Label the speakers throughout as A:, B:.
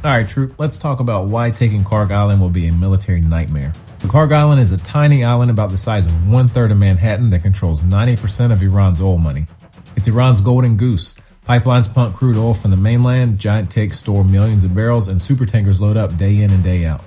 A: Alright, troop, let's talk about why taking Kharg Island will be a military nightmare. The Kharg Island is a tiny island about the size of 1/3 of Manhattan that controls 90% of Iran's oil money. It's Iran's golden goose. Pipelines pump crude oil from the mainland, giant tanks store millions of barrels, and supertankers load up day in and day out.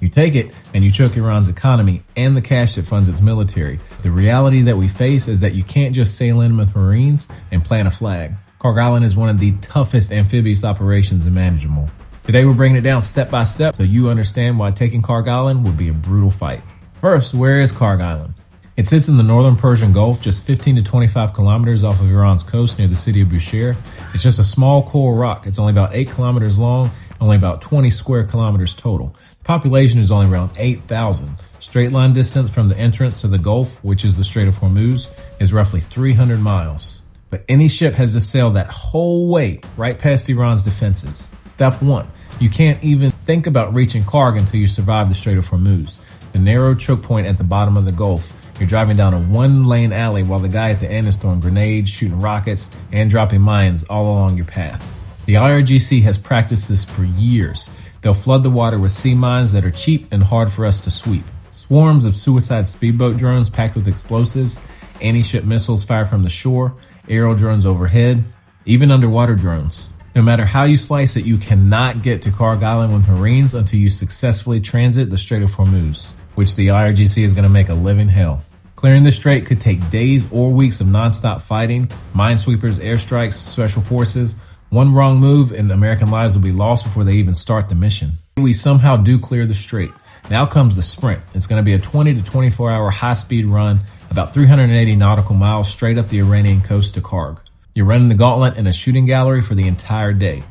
A: You take it, and you choke Iran's economy and the cash that funds its military. The reality that we face is that you can't just sail in with Marines and plant a flag. Kharg Island is one of the toughest amphibious operations imaginable. Today we're bringing it down step by step so you understand why taking Kharg Island would be a brutal fight. First, where is Kharg Island? It sits in the northern Persian Gulf, just 15 to 25 kilometers off of Iran's coast near the city of Bushehr. It's just a small coral rock. It's only about 8 kilometers long, only about 20 square kilometers total. The population is only around 8,000. Straight line distance from the entrance to the Gulf, which is the Strait of Hormuz, is roughly 300 miles. But any ship has to sail that whole way right past Iran's defenses. Step 1. You can't even think about reaching Kharg until you survive the Strait of Hormuz, the narrow choke point at the bottom of the Gulf. You're driving down a one-lane alley while the guy at the end is throwing grenades, shooting rockets, and dropping mines all along your path. The IRGC has practiced this for years. They'll flood the water with sea mines that are cheap and hard for us to sweep. Swarms of suicide speedboat drones packed with explosives, anti-ship missiles fired from the shore, aerial drones overhead, even underwater drones. No matter how you slice it, you cannot get to Kharg Island with Marines until you successfully transit the Strait of Hormuz, which the IRGC is going to make a living hell. Clearing the strait could take days or weeks of nonstop fighting, minesweepers, airstrikes, special forces. One wrong move and American lives will be lost before they even start the mission. We somehow do clear the strait. Now comes the sprint. It's going to be a 20 to 24 hour high-speed run, about 380 nautical miles straight up the Iranian coast to Kharg. You're running the gauntlet in a shooting gallery for the entire day.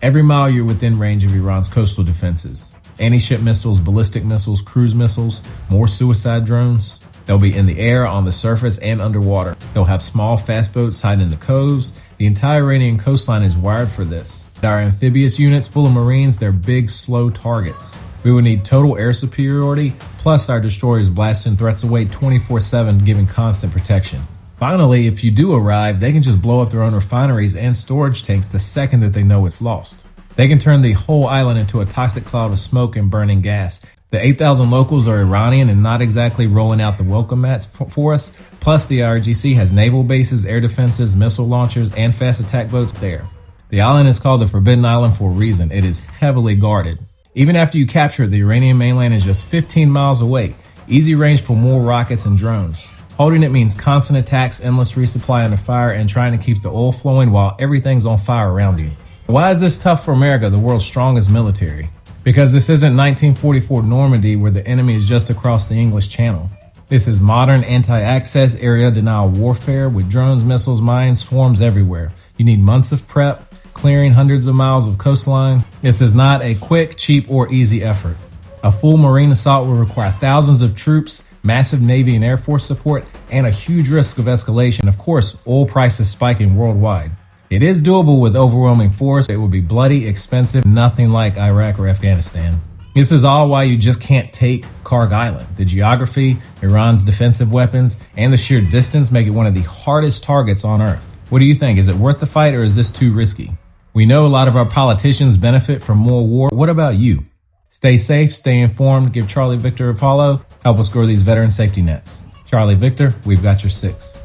A: Every mile you're within range of Iran's coastal defenses. Anti-ship missiles, ballistic missiles, cruise missiles, more suicide drones. They'll be in the air, on the surface, and underwater. They'll have small fast boats hiding in the coves. The entire Iranian coastline is wired for this. Our amphibious units full of Marines, they're big, slow targets. We would need total air superiority, plus our destroyers blasting threats away 24/7, giving constant protection. Finally, if you do arrive, they can just blow up their own refineries and storage tanks the second that they know it's lost. They can turn the whole island into a toxic cloud of smoke and burning gas. The 8,000 locals are Iranian and not exactly rolling out the welcome mats for us. Plus, the IRGC has naval bases, air defenses, missile launchers, and fast attack boats there. The island is called the Forbidden Island for a reason. It is heavily guarded. Even after you capture it, the Iranian mainland is just 15 miles away. Easy range for more rockets and drones. Holding it means constant attacks, endless resupply under fire, and trying to keep the oil flowing while everything's on fire around you. Why is this tough for America, the world's strongest military? Because this isn't 1944 Normandy where the enemy is just across the English Channel. This is modern anti-access area denial warfare with drones, missiles, mines, swarms everywhere. You need months of prep, clearing hundreds of miles of coastline. This is not a quick, cheap, or easy effort. A full Marine assault will require thousands of troops, massive Navy and Air Force support, and a huge risk of escalation. Of course, oil prices spiking worldwide. It is doable with overwhelming force. It will be bloody, expensive, nothing like Iraq or Afghanistan. This is all why you just can't take Kharg Island. The geography, Iran's defensive weapons, and the sheer distance make it one of the hardest targets on Earth. What do you think? Is it worth the fight or is this too risky? We know a lot of our politicians benefit from more war. What about you? Stay safe, stay informed, give Charlie Victor a follow. Help us grow these veteran safety nets. Charlie Victor, we've got your 6.